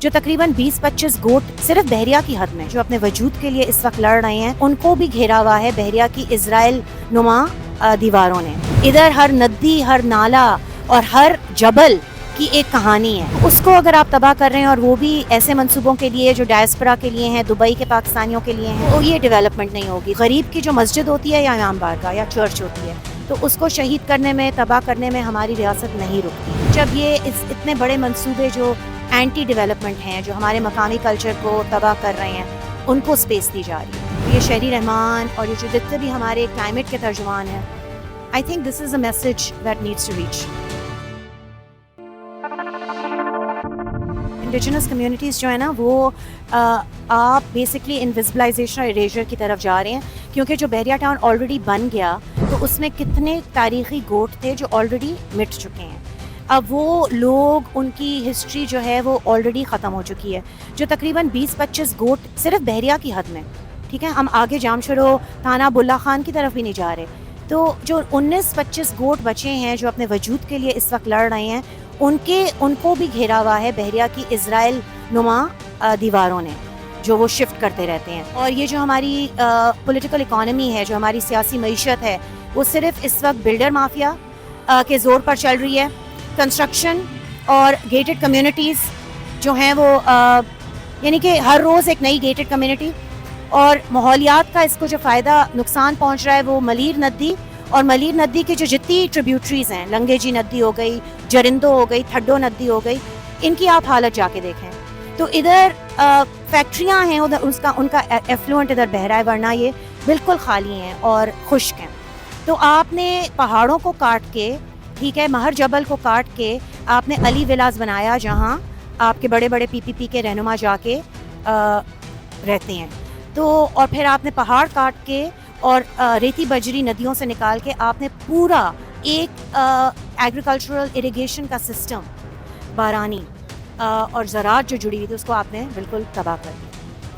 جو تقریباً 20-25 گوٹ صرف بحریہ کی حد میں جو اپنے وجود کے لیے اس وقت لڑ رہے ہیں، ان کو بھی گھیرا ہوا ہے بحریہ کی اسرائیل نما دیواروں نے. ادھر ہر ندی، ہر نالا اور ہر جبل کی ایک کہانی ہے. اس کو اگر آپ تباہ کر رہے ہیں، اور وہ بھی ایسے منصوبوں کے لیے جو ڈائسپورا کے لیے ہیں، دبئی کے پاکستانیوں کے لیے ہیں، تو یہ ڈیولپمنٹ نہیں ہوگی. غریب کی جو مسجد ہوتی ہے یا امام بارگاہ یا چرچ ہوتی ہے، تو اس کو شہید کرنے میں، تباہ کرنے میں ہماری ریاست نہیں رکتی. جب یہ اتنے بڑے منصوبے جو اینٹی ڈیولپمنٹ ہیں، جو ہمارے مقامی کلچر کو تباہ کر رہے ہیں، ان کو سپیس دی جا رہی ہے. یہ شہری رحمان اور یہ جو جتنے بھی ہمارے کلائمیٹ کے ترجمان ہیں، I think this is a message that needs to reach. Indigenous communities جو ہے نا، وہ آپ بیسکلی انویزبلائزیشن اور اریجر کی طرف جا رہے ہیں، کیونکہ جو بحریہ ٹاؤن آلریڈی بن گیا تو اس میں کتنے تاریخی گوٹ تھے جو آلریڈی مٹ چکے ہیں. اب وہ لوگ، ان کی ہسٹری جو ہے وہ آلریڈی ختم ہو چکی ہے. جو تقریباً 20-25 گوٹ صرف بحریہ کی حد میں، ٹھیک ہے، ہم آگے جام شروع تھانہ عبداللہ خان کی طرف بھی نہیں جا رہے. تو جو 19-25 گوٹ بچے ہیں جو اپنے وجود کے لیے اس وقت لڑ رہے ہیں، ان کو بھی گھیرا ہوا ہے بحریہ کی اسرائیل نما دیواروں نے، جو وہ شفٹ کرتے رہتے ہیں. اور یہ جو ہماری پولیٹیکل اکانومی ہے، جو ہماری سیاسی معیشت ہے، وہ صرف اس وقت بلڈر مافیا کے زور پر چل رہی ہے. کنسٹرکشن اور گیٹڈ کمیونٹیز جو ہیں وہ یعنی کہ ہر روز ایک نئی گیٹڈ کمیونٹی، اور ماحولیات کا اس کو جو فائدہ نقصان پہنچ رہا ہے وہ ملیر ندی اور ملیر ندی کی جو جتنی ٹریبیوٹریز ہیں، لنگے جی ندی ہو گئی، جرندو ہو گئی، تھڈو ندی ہو گئی، ان کی آپ حالت جا کے دیکھیں تو ادھر فیکٹریاں ہیں، ادھر ان کا ایفلوئنٹ ادھر بہہ رہا ہے، ورنہ یہ بالکل خالی ہیں اور خشک ہیں. تو آپ نے پہاڑوں کو کاٹ کے، ٹھیک ہے، مہر جبل کو کاٹ کے آپ نے علی ولاز بنایا، جہاں آپ کے بڑے بڑے PPP کے رہنما جا کے رہتے ہیں. تو اور پھر آپ نے پہاڑ کاٹ کے اور ریتی بجری ندیوں سے نکال کے آپ نے پورا ایک ایگریکلچرل اریگیشن کا سسٹم، بارانی اور زراعت جو جڑی ہوئی تھی، اس کو آپ نے بالکل تباہ کر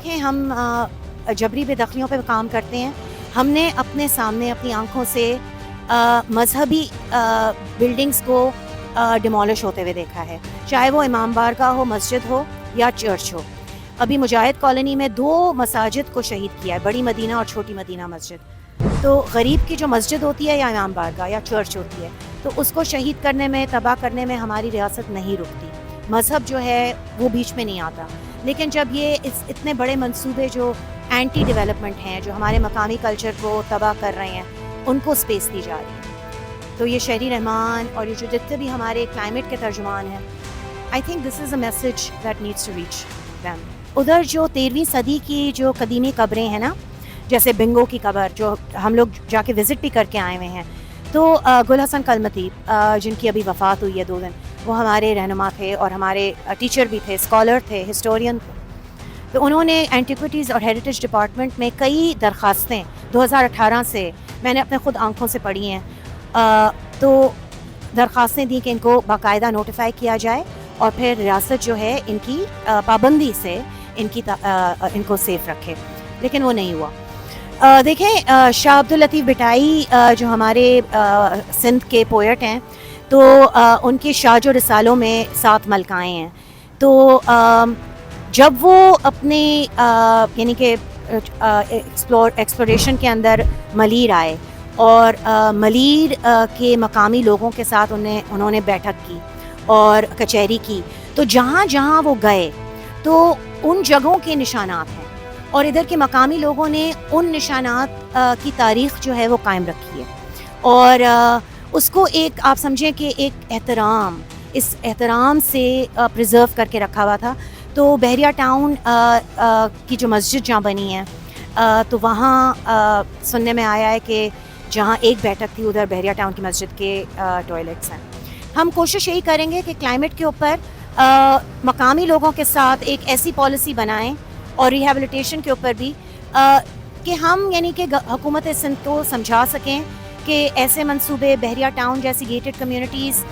دیا. ہم جبری بے دخلیوں پہ کام کرتے ہیں. ہم نے اپنے سامنے اپنی آنکھوں سے مذہبی بلڈنگز کو ڈیمولش ہوتے ہوئے دیکھا ہے، چاہے وہ امام بارگاہ ہو، مسجد ہو یا چرچ ہو. ابھی مجاہد کالونی میں 2 مساجد کو شہید کیا ہے، بڑی مدینہ اور چھوٹی مدینہ مسجد. تو غریب کی جو مسجد ہوتی ہے یا امام بارگاہ یا چرچ ہوتی ہے، تو اس کو شہید کرنے میں، تباہ کرنے میں ہماری ریاست نہیں رکتی. مذہب جو ہے وہ بیچ میں نہیں آتا. لیکن جب یہ اتنے بڑے منصوبے جو اینٹی ڈیولپمنٹ ہیں، جو ہمارے مقامی کلچر کو تباہ کر رہے ہیں، ان کو سپیس دی جا رہی ہے. تو یہ شہری رحمان اور یہ جو جتنے بھی ہمارے کلائمیٹ کے ترجمان ہیں، I think this is a message that needs to reach them. ادھر جو 13ویں صدی کی جو قدیمی قبریں ہیں نا، جیسے بنگو کی قبر، جو ہم لوگ جا کے وزٹ بھی کر کے آئے ہوئے ہیں، تو گل حسن کلمتی جن کی ابھی وفات ہوئی ہے 2 دن، وہ ہمارے رہنما تھے اور ہمارے ٹیچر بھی تھے، اسکالر تھے، ہسٹورین تھے. تو انہوں نے اینٹیکوٹیز اور ہیریٹیج ڈپارٹمنٹ میں کئی درخواستیں 2018 سے میں نے اپنے خود آنکھوں سے پڑھی ہیں، تو درخواستیں دی کہ ان کو باقاعدہ نوٹیفائی کیا جائے اور پھر ریاست جو ہے ان کی پابندی سے ان کو سیف رکھے. لیکن وہ نہیں ہوا. دیکھیں، شاہ عبداللطیف بٹائی جو ہمارے سندھ کے پوئٹ ہیں، تو ان کے شاج و رسالوں میں 7 ملکائیں ہیں. تو جب وہ اپنے یعنی کہ ایکسپلوریشن کے اندر ملیر آئے اور ملیر کے مقامی لوگوں کے ساتھ انہوں نے بیٹھک کی اور کچہری کی، تو جہاں جہاں وہ گئے تو ان جگہوں کے نشانات ہیں، اور ادھر کے مقامی لوگوں نے ان نشانات کی تاریخ جو ہے وہ قائم رکھی ہے، اور اس کو ایک آپ سمجھیں کہ ایک احترام، اس احترام سے پریزرو کر کے رکھا ہوا تھا. تو بحریہ ٹاؤن کی جو مسجد جہاں بنی ہے، تو وہاں سننے میں آیا ہے کہ جہاں ایک بیٹھک تھی، ادھر بحریہ ٹاؤن کی مسجد کے ٹوائلٹس ہیں. ہم کوشش یہی کریں گے کہ کلائمیٹ کے اوپر مقامی لوگوں کے ساتھ ایک ایسی پالیسی بنائیں، اور ریہیبلیٹیشن کے اوپر بھی، کہ ہم یعنی کہ حکومت سندھ کو سمجھا سکیں کہ ایسے منصوبے، بحریہ ٹاؤن جیسی گیٹڈ کمیونٹیز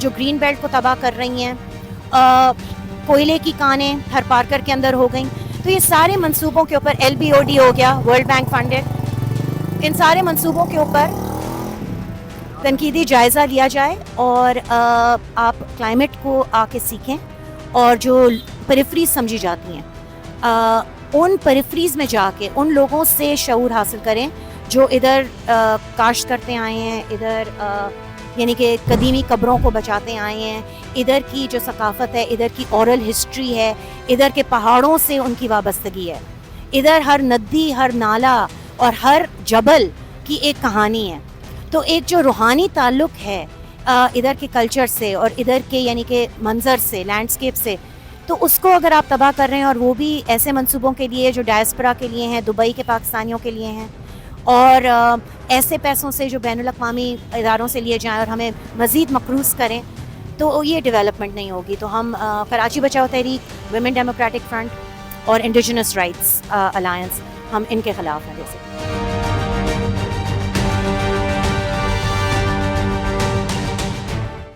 جو گرین بیلٹ کو تباہ کر رہی ہیں، کوئلے کی کانیں تھر پارکر کے اندر ہو گئیں، تو یہ سارے منصوبوں کے اوپر LBOD ہو گیا، ورلڈ بینک فنڈڈ، ان سارے منصوبوں کے اوپر تنقیدی جائزہ لیا جائے، اور آپ کلائمیٹ کو آ کے سیکھیں، اور جو پریفریز سمجھی جاتی ہیں، ان پریفریز میں جا کے ان لوگوں سے شعور حاصل کریں جو ادھر کاشت کرتے آئے ہیں، ادھر یعنی کہ قدیمی قبروں کو بچاتے آئے ہیں، ادھر کی جو ثقافت ہے، ادھر کی اورل ہسٹری ہے، ادھر کے پہاڑوں سے ان کی وابستگی ہے، ادھر ہر ندی، ہر نالا اور ہر جبل کی ایک کہانی ہے. تو ایک جو روحانی تعلق ہے ادھر کے کلچر سے اور ادھر کے یعنی کہ منظر سے، لینڈسکیپ سے، تو اس کو اگر آپ تباہ کر رہے ہیں، اور وہ بھی ایسے منصوبوں کے لیے جو ڈائسپرا کے لیے ہیں، دبئی کے پاکستانیوں کے لیے ہیں، اور ایسے پیسوں سے جو بین الاقوامی اداروں سے لیے جائیں اور ہمیں مزید مقروض کریں، تو یہ ڈیولپمنٹ نہیں ہوگی. تو ہم کراچی بچاؤ تحریک، ویمن ڈیموکریٹک فرنٹ اور انڈیجنس رائٹس الائنس، ہم ان کے خلاف ہیں بیسکلی.